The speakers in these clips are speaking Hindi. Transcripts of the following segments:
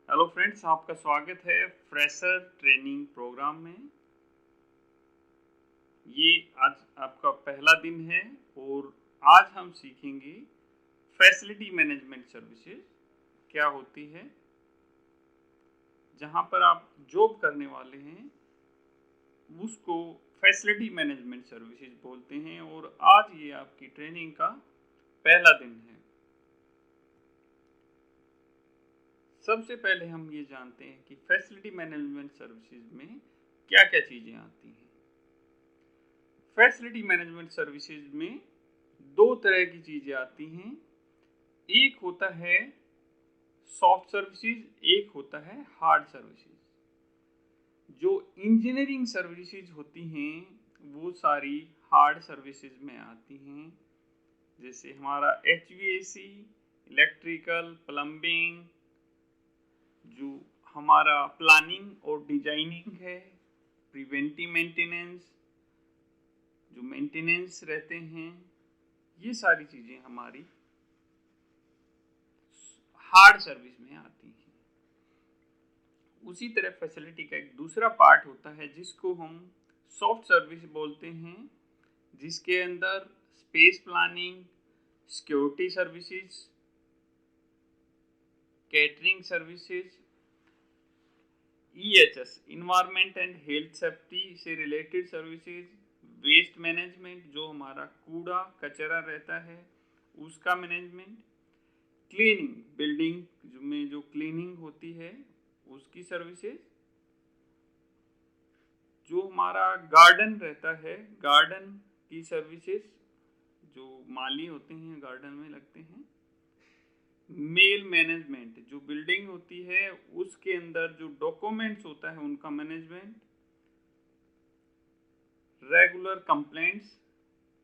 हेलो फ्रेंड्स, आपका स्वागत है फ्रेशर ट्रेनिंग प्रोग्राम में। ये आज आपका पहला दिन है और आज हम सीखेंगे फैसिलिटी मैनेजमेंट सर्विसेज क्या होती है। जहां पर आप जॉब करने वाले हैं उसको फैसिलिटी मैनेजमेंट सर्विसेज बोलते हैं और आज ये आपकी ट्रेनिंग का पहला दिन है। सबसे पहले हम ये जानते हैं कि फैसिलिटी मैनेजमेंट सर्विसेज में क्या क्या चीज़ें आती हैं। फैसिलिटी मैनेजमेंट सर्विसेज में दो तरह की चीज़ें आती हैं। एक होता है सॉफ्ट सर्विसेज, एक होता है हार्ड सर्विसेज। जो इंजीनियरिंग सर्विसेज होती हैं वो सारी हार्ड सर्विसेज में आती हैं, जैसे हमारा HVAC, इलेक्ट्रिकल, प्लम्बिंग, जो हमारा प्लानिंग और डिजाइनिंग है, प्रिवेंटिव मेंटेनेंस, जो मेंटेनेंस रहते हैं, ये सारी चीज़ें हमारी हार्ड सर्विस में आती हैं। उसी तरह फैसिलिटी का एक दूसरा पार्ट होता है जिसको हम सॉफ्ट सर्विस बोलते हैं, जिसके अंदर space planning, security services, catering services, EHS environment and health safety से रिलेटेड सर्विसेज, वेस्ट मैनेजमेंट जो हमारा कूड़ा कचरा रहता है उसका मैनेजमेंट, क्लीनिंग बिल्डिंग में जो क्लीनिंग होती है उसकी सर्विसेज, जो हमारा गार्डन रहता है गार्डन की सर्विसेज, जो माली होते हैं गार्डन में लगते हैं, मेल मैनेजमेंट जो बिल्डिंग होती है उसके अंदर जो डॉक्यूमेंट्स होता है उनका मैनेजमेंट, रेगुलर कंप्लेंट्स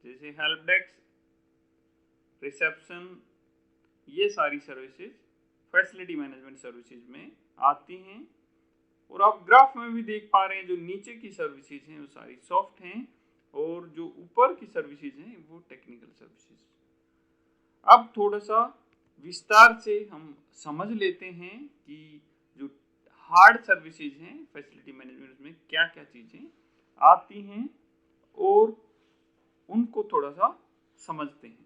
जैसे हेल्प डेस्क, रिसेप्शन, ये सारी सर्विसेज फैसिलिटी मैनेजमेंट सर्विसेज में आती हैं। और आप ग्राफ में भी देख पा रहे हैं जो नीचे की सर्विसेज हैं वो सारी सॉफ्ट हैं और जो ऊपर की सर्विसेज हैं वो टेक्निकल सर्विसेज। अब थोड़ा सा विस्तार से हम समझ लेते हैं कि जो हार्ड सर्विसेज हैं फैसिलिटी मैनेजमेंट में क्या क्या चीज़ें आती हैं और उनको थोड़ा सा समझते हैं।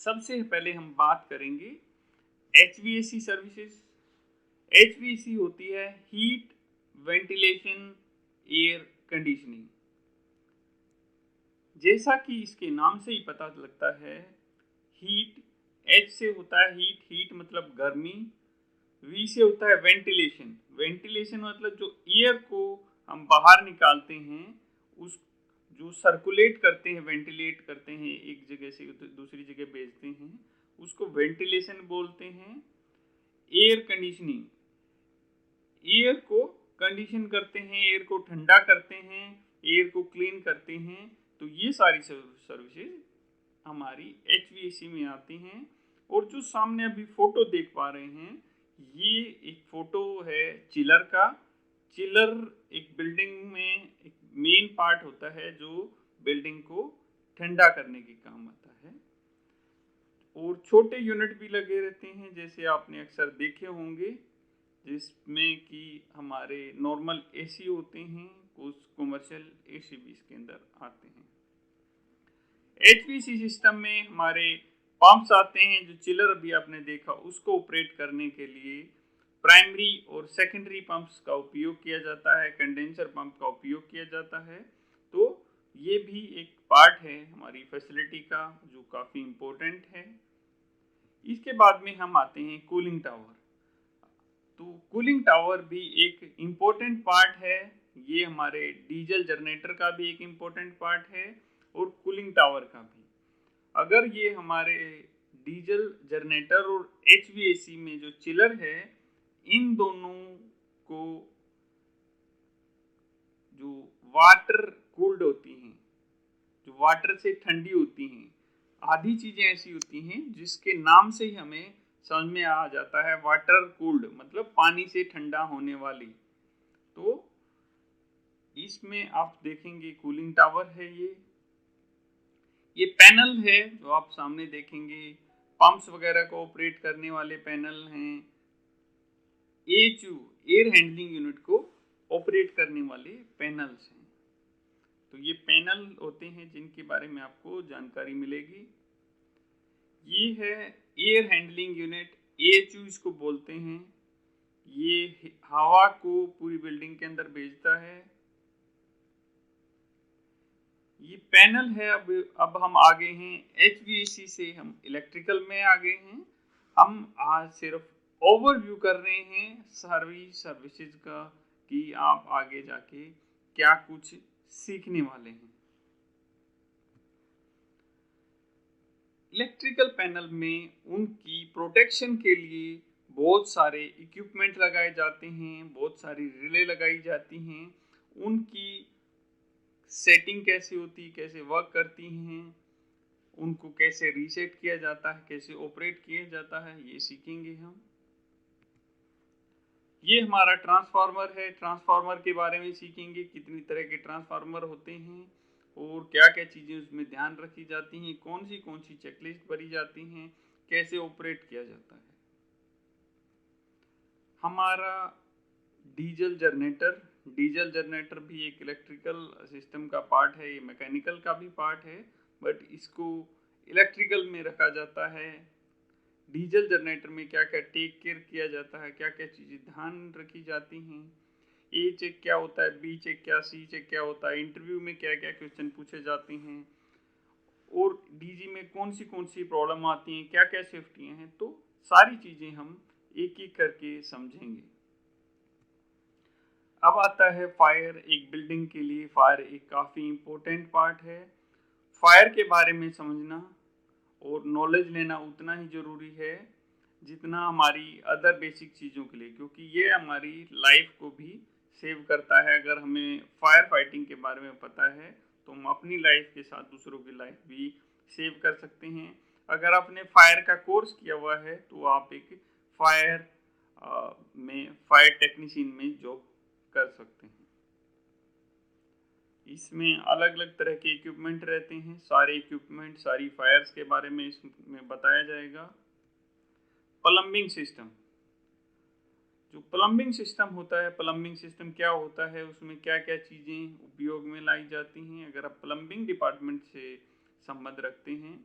सबसे पहले हम बात करेंगे HVAC सर्विसेज। HVAC होती है हीट वेंटिलेशन एयर कंडीशनिंग। जैसा कि इसके नाम से ही पता लगता है, हीट, H से होता है हीट, हीट मतलब गर्मी, V से होता है वेंटिलेशन, वेंटिलेशन मतलब जो एयर को हम बाहर निकालते हैं, उस जो सर्कुलेट करते हैं, वेंटिलेट करते हैं, एक जगह से दूसरी जगह भेजते हैं, उसको वेंटिलेशन बोलते हैं। एयर कंडीशनिंग, एयर को कंडीशन करते हैं, एयर को ठंडा करते हैं, एयर को क्लीन करते हैं। तो ये सारी सर्विसेज हमारी HVAC में आती हैं। और जो सामने अभी फोटो देख पा रहे हैं, ये एक फोटो है चिलर का। चिलर एक बिल्डिंग में एक मेन पार्ट होता है जो बिल्डिंग को ठंडा करने के काम आता है। और छोटे यूनिट भी लगे रहते हैं जैसे आपने अक्सर देखे होंगे, जिसमें कि हमारे नॉर्मल AC होते हैं, कुछ कमर्शियल AC भी इसके अंदर आते हैं। HVAC सिस्टम में हमारे पंप्स आते हैं, जो चिलर अभी आपने देखा उसको ऑपरेट करने के लिए प्राइमरी और सेकेंडरी पंप्स का उपयोग किया जाता है, कंडेंसर पंप का उपयोग किया जाता है। तो ये भी एक पार्ट है हमारी फैसिलिटी का जो काफ़ी इम्पोर्टेंट है। इसके बाद में हम आते हैं कूलिंग टावर। तो कूलिंग टावर भी एक इम्पोर्टेंट पार्ट है, ये हमारे डीजल जनरेटर का भी एक इम्पोर्टेंट पार्ट है और कूलिंग टावर का भी। अगर ये हमारे डीजल जनरेटर और HVAC में जो चिलर है, इन दोनों को जो वाटर कूल्ड होती हैं, जो वाटर से ठंडी होती हैं, आधी चीज़ें ऐसी होती हैं जिसके नाम से ही हमें समझ में आ जाता है वाटर कूल्ड मतलब पानी से ठंडा होने वाली। तो इसमें आप देखेंगे कूलिंग टावर है, ये पैनल है जो आप सामने देखेंगे, पंप्स वगैरह को ऑपरेट करने वाले पैनल हैं। AHU एयर हैंडलिंग यूनिट को ऑपरेट करने वाले पैनल्स हैं। तो ये पैनल होते हैं जिनके बारे में आपको जानकारी मिलेगी। ये है एयर हैंडलिंग यूनिट, AHU इसको बोलते हैं। ये हवा को पूरी बिल्डिंग के अंदर भेजता है। ये पैनल है। अब हम आगे हैं HVAC से, हम इलेक्ट्रिकल में आ गए हैं। हम आज सिर्फ ओवरव्यू कर रहे हैं सारी सर्विसेज का कि आप आगे जाके क्या कुछ सीखने वाले हैं। इलेक्ट्रिकल पैनल में उनकी प्रोटेक्शन के लिए बहुत सारे इक्विपमेंट लगाए जाते हैं, बहुत सारी रिले लगाई जाती हैं। उनकी सेटिंग कैसे होती, कैसे वर्क करती हैं, उनको कैसे रीसेट किया जाता है, कैसे ऑपरेट किया जाता है, ये सीखेंगे हम। ये हमारा ट्रांसफार्मर है। ट्रांसफार्मर के बारे में सीखेंगे, कितनी तरह के ट्रांसफार्मर होते हैं और क्या क्या चीज़ें उसमें ध्यान रखी जाती हैं, कौन सी चेकलिस्ट भरी जाती हैं, कैसे ऑपरेट किया जाता है। हमारा डीजल जनरेटर भी एक इलेक्ट्रिकल सिस्टम का पार्ट है। ये मैकेनिकल का भी पार्ट है, बट इसको इलेक्ट्रिकल में रखा जाता है। डीजल जनरेटर में क्या क्या टेक केयर किया जाता है, क्या क्या चीज़ें ध्यान रखी जाती हैं, ए चेक क्या होता है, बी चेक क्या, सी चेक क्या होता है, इंटरव्यू में क्या क्या क्वेश्चन पूछे जाते हैं, और डीजी में कौन सी प्रॉब्लम आती हैं, क्या क्या सेफ्टियाँ हैं। तो सारी चीज़ें हम एक एक करके समझेंगे। अब आता है फायर। एक बिल्डिंग के लिए फायर एक काफ़ी इम्पोर्टेंट पार्ट है। फायर के बारे में समझना और नॉलेज लेना उतना ही ज़रूरी है जितना हमारी अदर बेसिक चीज़ों के लिए, क्योंकि ये हमारी लाइफ को भी सेव करता है। अगर हमें फायर फाइटिंग के बारे में पता है तो हम अपनी लाइफ के साथ दूसरों की लाइफ भी सेव कर सकते हैं। अगर आपने फायर का कोर्स किया हुआ है तो आप एक फायर टेक्नीशियन में जॉब कर सकते हैं। इसमें अलग अलग तरह के इक्विपमेंट रहते हैं। सारे इक्विपमेंट, सारी फायर्स के बारे में इसमें बताया जाएगा। प्लम्बिंग सिस्टम, जो प्लम्बिंग सिस्टम होता है, प्लम्बिंग सिस्टम क्या होता है, उसमें क्या क्या चीज़ें उपयोग में लाई जाती हैं। अगर आप प्लम्बिंग डिपार्टमेंट से संबंध रखते हैं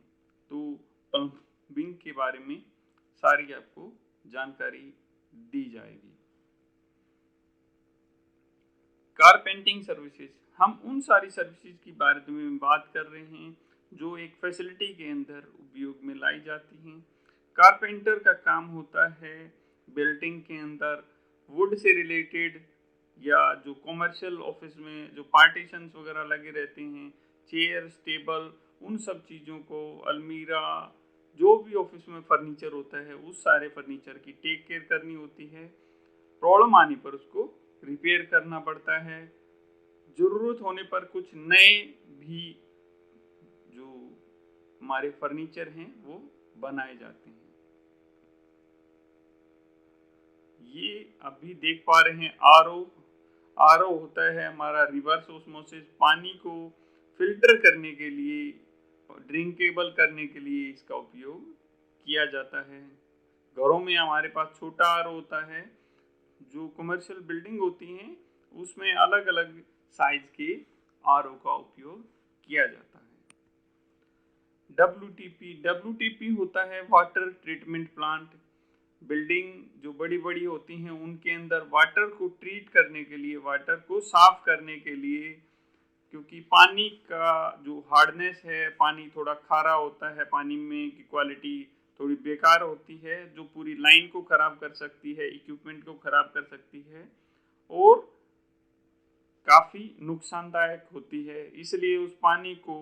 तो प्लम्बिंग के बारे में सारी आपको जानकारी दी जाएगी। कारपेंटिंग सर्विसेज, हम उन सारी सर्विसेज की बारे में बात कर रहे हैं जो एक फैसिलिटी के अंदर उपयोग में लाई जाती हैं। कारपेंटर का काम होता है बिल्डिंग के अंदर वुड से रिलेटेड या जो कॉमर्शियल ऑफिस में जो पार्टीशंस वगैरह लगे रहते हैं, चेयर्स, टेबल, उन सब चीज़ों को, अलमीरा, जो भी ऑफिस में फर्नीचर होता है उस सारे फर्नीचर की टेक केयर करनी होती है। प्रॉब्लम आने पर उसको रिपेयर करना पड़ता है। ज़रूरत होने पर कुछ नए भी जो हमारे फर्नीचर हैं वो बनाए जाते हैं। ये अभी देख पा रहे हैं आरओ होता है हमारा रिवर्स ऑस्मोसिस। पानी को फिल्टर करने के लिए, ड्रिंकेबल करने के लिए इसका उपयोग किया जाता है। घरों में हमारे पास छोटा आरओ होता है। जो कमर्शियल बिल्डिंग होती हैं उसमें अलग अलग साइज के आरओ का उपयोग किया जाता है। WTP होता है वाटर ट्रीटमेंट प्लांट। बिल्डिंग जो बड़ी बड़ी होती हैं उनके अंदर वाटर को ट्रीट करने के लिए, वाटर को साफ करने के लिए, क्योंकि पानी का जो हार्डनेस है, पानी थोड़ा खारा होता है, पानी में की क्वालिटी थोड़ी बेकार होती है जो पूरी लाइन को ख़राब कर सकती है, इक्विपमेंट को ख़राब कर सकती है और काफ़ी नुकसानदायक होती है। इसलिए उस पानी को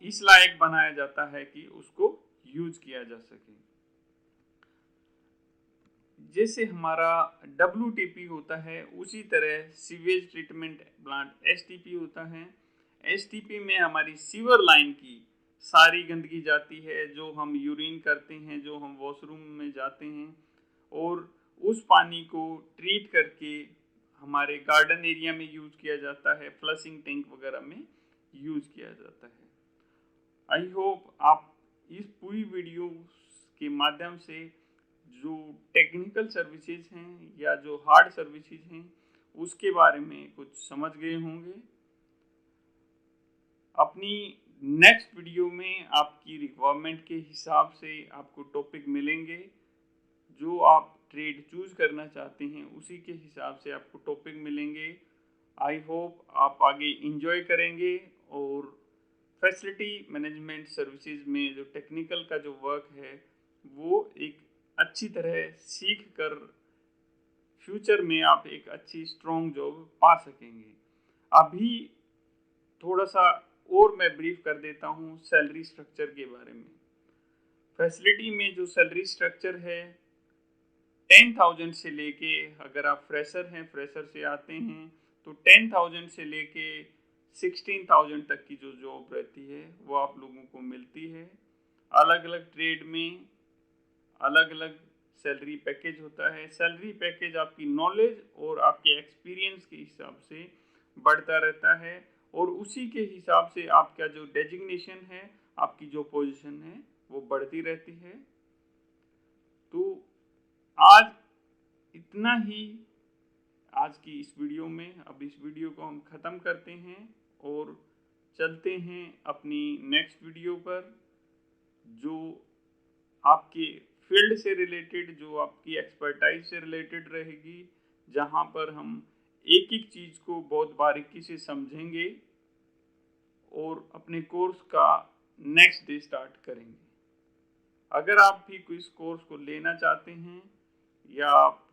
इस लायक बनाया जाता है कि उसको यूज किया जा सके। जैसे हमारा WTP होता है उसी तरह सीवेज ट्रीटमेंट प्लांट STP होता है। STP में हमारी सीवर लाइन की सारी गंदगी जाती है, जो हम यूरिन करते हैं, जो हम वॉशरूम में जाते हैं, और उस पानी को ट्रीट करके हमारे गार्डन एरिया में यूज किया जाता है, फ्लशिंग टैंक वगैरह में यूज किया जाता है। आई होप आप इस पूरी वीडियो के माध्यम से जो टेक्निकल सर्विसेज हैं या जो हार्ड सर्विसेज हैं उसके बारे में कुछ समझ गए होंगे। अपनी नेक्स्ट वीडियो में आपकी रिक्वायरमेंट के हिसाब से आपको टॉपिक मिलेंगे। जो आप ट्रेड चूज करना चाहते हैं उसी के हिसाब से आपको टॉपिक मिलेंगे। आई होप आप आगे इंजॉय करेंगे और फैसिलिटी मैनेजमेंट सर्विसेज में जो टेक्निकल का जो वर्क है वो एक अच्छी तरह सीख कर फ्यूचर में आप एक अच्छी स्ट्रॉन्ग जॉब पा सकेंगे। अभी थोड़ा सा और मैं ब्रीफ कर देता हूँ सैलरी स्ट्रक्चर के बारे में। फैसिलिटी में जो सैलरी स्ट्रक्चर है 10,000 से लेके, अगर आप फ्रेशर हैं, फ्रेशर से आते हैं तो 10,000 से लेके 16,000 तक की जो जॉब रहती है वो आप लोगों को मिलती है। अलग अलग ट्रेड में अलग अलग सैलरी पैकेज होता है। सैलरी पैकेज आपकी नॉलेज और आपके एक्सपीरियंस के हिसाब से बढ़ता रहता है और उसी के हिसाब से आपका जो डेजिग्नेशन है, आपकी जो पोजीशन है वो बढ़ती रहती है। तो आज इतना ही आज की इस वीडियो में। अब इस वीडियो को हम ख़त्म करते हैं और चलते हैं अपनी नेक्स्ट वीडियो पर, जो आपके फील्ड से रिलेटेड, जो आपकी एक्सपर्टाइज से रिलेटेड रहेगी, जहां पर हम एक एक चीज़ को बहुत बारीकी से समझेंगे और अपने कोर्स का नेक्स्ट डे स्टार्ट करेंगे। अगर आप भी इस कोर्स को लेना चाहते हैं या आप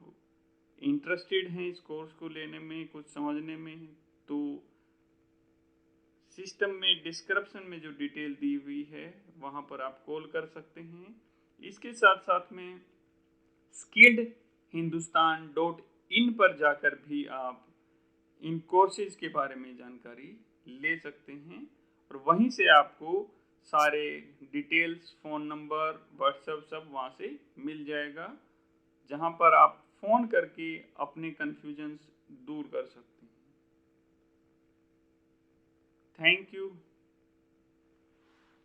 इंटरेस्टेड हैं इस कोर्स को लेने में, कुछ समझने में, तो सिस्टम में डिस्क्रिप्शन में जो डिटेल दी हुई है वहाँ पर आप कॉल कर सकते हैं। इसके साथ साथ में skilledhindustan.in पर जाकर भी आप इन कोर्सेज के बारे में जानकारी ले सकते हैं और वहीं से आपको सारे डिटेल्स, फ़ोन नंबर, व्हाट्सएप सब वहाँ से मिल जाएगा, जहाँ पर आप फ़ोन करके अपने कन्फ्यूजन्स दूर कर सकते हैं। Thank you.